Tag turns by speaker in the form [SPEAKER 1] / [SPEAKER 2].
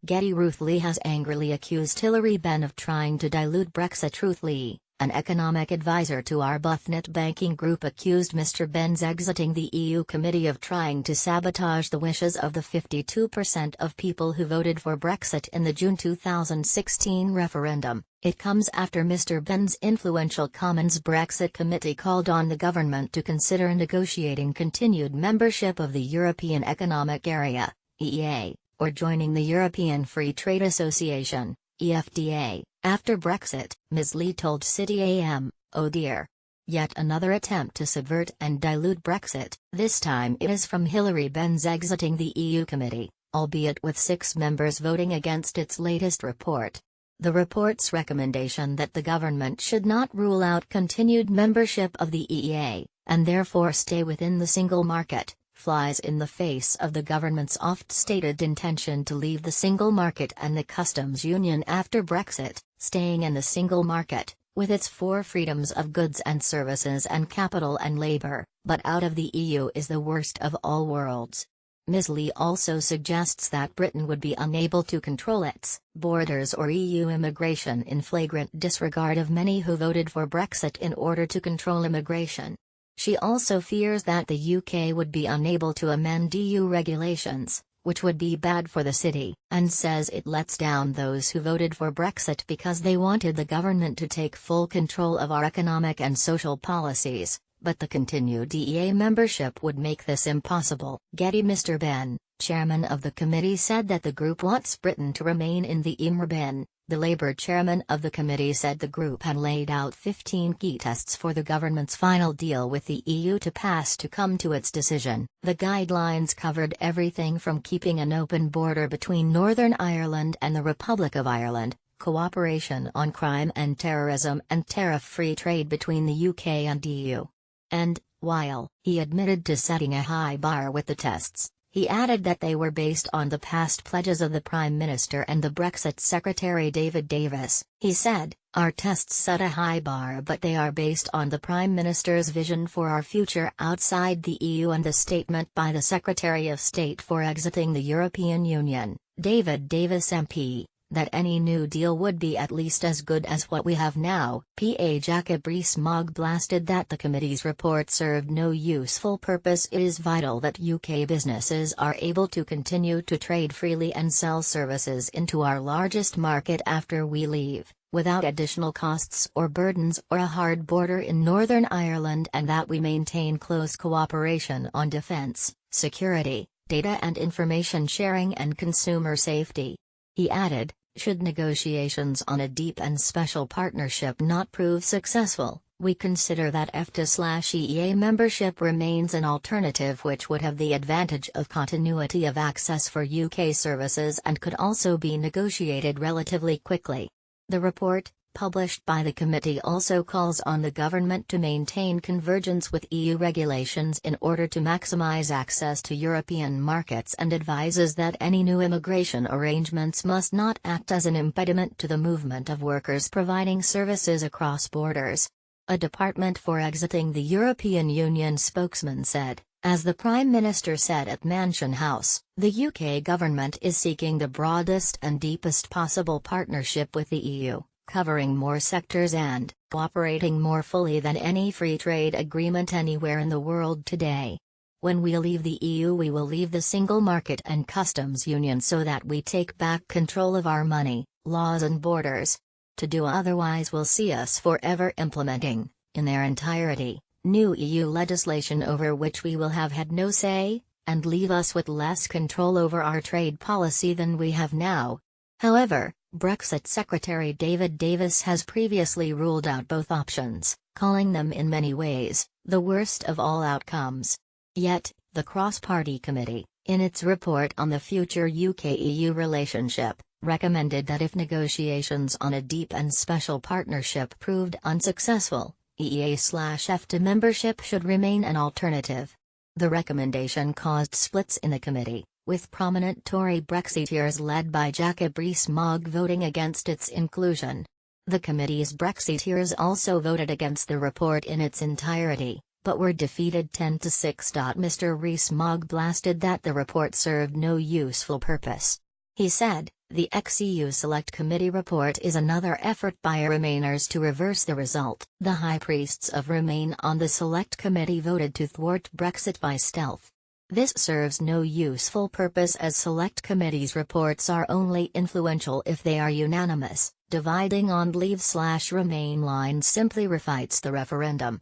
[SPEAKER 1] Getty. Ruth Lee has angrily accused Hilary Benn of trying to dilute Brexit. Ruth Lee, an economic advisor to Arbuthnot Banking Group, accused Mr. Benn's exiting the EU committee of trying to sabotage the wishes of the 52% of people who voted for Brexit in the June 2016 referendum. It comes after Mr. Benn's influential Commons Brexit committee called on the government to consider negotiating continued membership of the European Economic Area, EEA, or joining the European Free Trade Association, EFTA, after Brexit. Ms. Lee told City AM, "Oh dear. Yet another attempt to subvert and dilute Brexit. This time it is from Hilary Benn's exiting the EU committee, albeit with 6 members voting against its latest report." The report's recommendation that the government should not rule out continued membership of the EEA, and therefore stay within the single market, flies in the face of the government's oft-stated intention to leave the single market and the customs union after Brexit. Staying in the single market, with its 4 freedoms of goods and services and capital and labor, but out of the EU is the worst of all worlds. Ms. Lee also suggests that Britain would be unable to control its borders or EU immigration in flagrant disregard of many who voted for Brexit in order to control immigration. She also fears that the UK would be unable to amend EU regulations, which would be bad for the city, and says it lets down those who voted for Brexit because they wanted the government to take full control of our economic and social policies, but the continued EEA membership would make this impossible. Getty. Mr. Benn, chairman of the committee, said that the group wants Britain to remain in the EMR. Benn, the Labour chairman of the committee, said the group had laid out 15 key tests for the government's final deal with the EU to pass to come to its decision. The guidelines covered everything from keeping an open border between Northern Ireland and the Republic of Ireland, cooperation on crime and terrorism, and tariff-free trade between the UK and EU. And, while he admitted to setting a high bar with the tests, he added that they were based on the past pledges of the Prime Minister and the Brexit Secretary David Davis. He said, "Our tests set a high bar, but they are based on the Prime Minister's vision for our future outside the EU and the statement by the Secretary of State for exiting the European Union, David Davis MP, that any new deal would be at least as good as what we have now." PA Jacob Rees-Mogg blasted that the committee's report served no useful purpose. "It is vital that UK businesses are able to continue to trade freely and sell services into our largest market after we leave, without additional costs or burdens or a hard border in Northern Ireland, and that we maintain close cooperation on defence, security, data and information sharing and consumer safety." He added, "Should negotiations on a deep and special partnership not prove successful, we consider that EFTA/EEA membership remains an alternative which would have the advantage of continuity of access for UK services and could also be negotiated relatively quickly." The report, published by the committee, also calls on the government to maintain convergence with EU regulations in order to maximize access to European markets, and advises that any new immigration arrangements must not act as an impediment to the movement of workers providing services across borders. A Department for Exiting the European Union spokesman said, "As the Prime Minister said at Mansion House, the UK government is seeking the broadest and deepest possible partnership with the EU, covering more sectors and cooperating more fully than any free trade agreement anywhere in the world today. When we leave the EU, we will leave the single market and customs union so that we take back control of our money, laws and borders. To do otherwise will see us forever implementing, in their entirety, new EU legislation over which we will have had no say, and leave us with less control over our trade policy than we have now." However, Brexit Secretary David Davis has previously ruled out both options, calling them in many ways the worst of all outcomes. Yet, the Cross-Party Committee, in its report on the future UK-EU relationship, recommended that if negotiations on a deep and special partnership proved unsuccessful, EEA/EFTA membership should remain an alternative. The recommendation caused splits in the committee, with prominent Tory Brexiteers led by Jacob Rees-Mogg voting against its inclusion. The committee's Brexiteers also voted against the report in its entirety, but were defeated 10-6. Mr. Rees-Mogg blasted that the report served no useful purpose. He said, The ex-EU Select Committee report is another effort by Remainers to reverse the result. The High Priests of Remain on the Select Committee voted to thwart Brexit by stealth. This serves no useful purpose as Select Committee's reports are only influential if they are unanimous. Dividing on Leave/Remain lines simply refights the referendum.